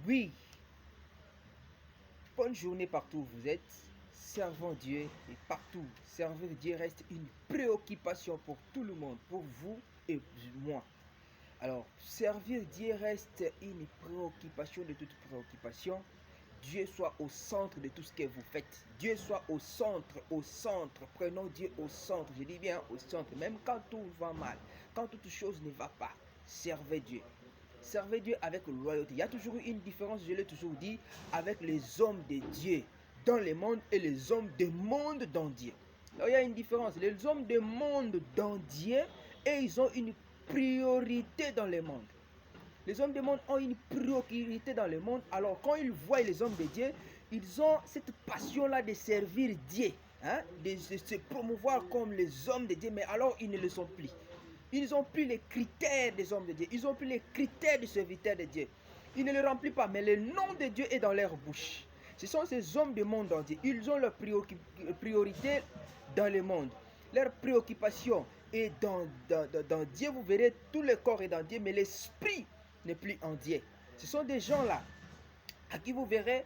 Oui, bonne journée partout où vous êtes. Servons Dieu et partout. Servir Dieu reste une préoccupation pour tout le monde, pour vous et moi. Alors, servir Dieu reste une préoccupation de toute préoccupation. Dieu soit au centre de tout ce que vous faites. Dieu soit au centre, au centre. Prenons Dieu au centre. Je dis bien au centre. Même quand tout va mal, quand toute chose ne va pas, servez Dieu. Servez Dieu avec loyauté. Il y a toujours eu une différence, je l'ai toujours dit, avec les hommes de Dieu dans le monde et les hommes du monde dans Dieu. Alors, il y a une différence. Les hommes du monde dans Dieu, et ils ont une priorité dans le monde. Les hommes du monde ont une priorité dans le monde. Alors, quand ils voient les hommes de Dieu, ils ont cette passion-là de servir Dieu, hein, de se promouvoir comme les hommes de Dieu, mais alors ils ne le sont plus. Ils n'ont plus les critères des hommes de Dieu. Ils n'ont plus les critères des serviteurs de Dieu. Ils ne les remplissent pas, mais le nom de Dieu est dans leur bouche. Ce sont ces hommes du monde entier. Ils ont leur priorité dans le monde. Leur préoccupation est dans Dieu. Vous verrez, tout le corps est dans Dieu, mais l'esprit n'est plus en Dieu. Ce sont des gens-là à qui vous verrez,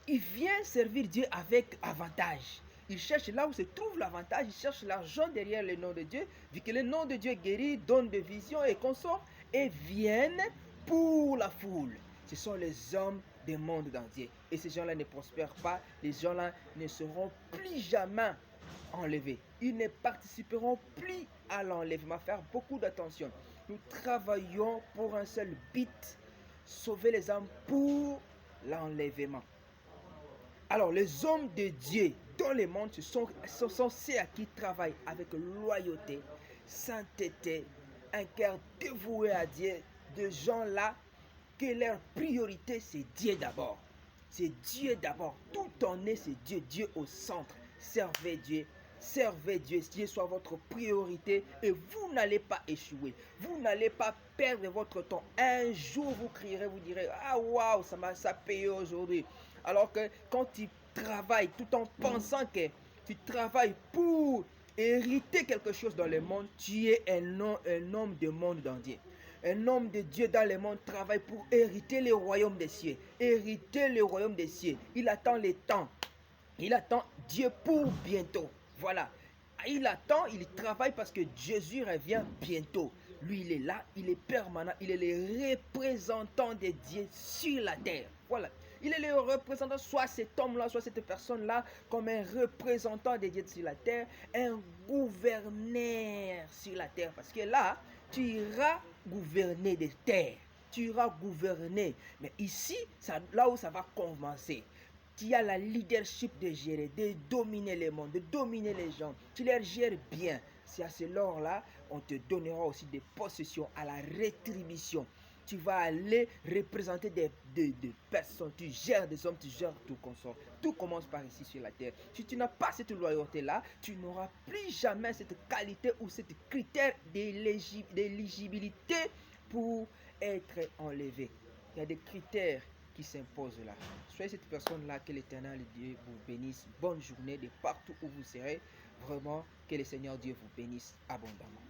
ils viennent servir Dieu avec avantage. Ils cherchent là où se trouve l'avantage, ils cherchent l'argent derrière le nom de Dieu, vu que le nom de Dieu guérit, donne des visions et consort, et viennent pour la foule. Ce sont les hommes des mondes entiers. Et ces gens-là ne prospèrent pas, les gens-là ne seront plus jamais enlevés. Ils ne participeront plus à l'enlèvement. Faire beaucoup d'attention. Nous travaillons pour un seul but, sauver les âmes pour l'enlèvement. Alors, les hommes de Dieu dans le monde, ce sont ceux à qui travaillent avec loyauté, sainteté, un cœur dévoué à Dieu, de gens-là que leur priorité, c'est Dieu d'abord. C'est Dieu d'abord. Tout en est, c'est Dieu. Dieu au centre. Servez Dieu. Servez Dieu. Dieu soit votre priorité et vous n'allez pas échouer. Vous n'allez pas perdre votre temps. Un jour, vous crierez, vous direz, ah waouh, ça m'a payé aujourd'hui. Alors que quand tu travailles tout en pensant que tu travailles pour hériter quelque chose dans le monde, tu es un homme de monde entier. Un homme de Dieu dans le monde travaille pour hériter le royaume des cieux. Hériter le royaume des cieux. Il attend le temps. Il attend Dieu pour bientôt. Voilà. Il attend, il travaille parce que Jésus revient bientôt. Lui, il est là, il est permanent. Il est le représentant de Dieu sur la terre. Voilà. Il est le représentant, soit cet homme-là, soit cette personne-là, comme un représentant de Dieu sur la terre, un gouverneur sur la terre. Parce que là, tu iras gouverner des terres. Tu iras gouverner. Mais ici, là où ça va commencer, tu as la leadership de gérer, de dominer le monde, de dominer les gens. Tu les gères bien. C'est à ce lors-là, on te donnera aussi des possessions à la rétribution. Tu vas aller représenter des personnes. Tu gères des hommes, tu gères tout consort. Tout commence par ici sur la terre. Si tu n'as pas cette loyauté-là, tu n'auras plus jamais cette qualité ou cette critère d'éligibilité pour être enlevé. Il y a des critères qui s'impose là. Soyez cette personne-là, que l'Éternel Dieu vous bénisse. Bonne journée de partout où vous serez. Vraiment, que le Seigneur Dieu vous bénisse abondamment.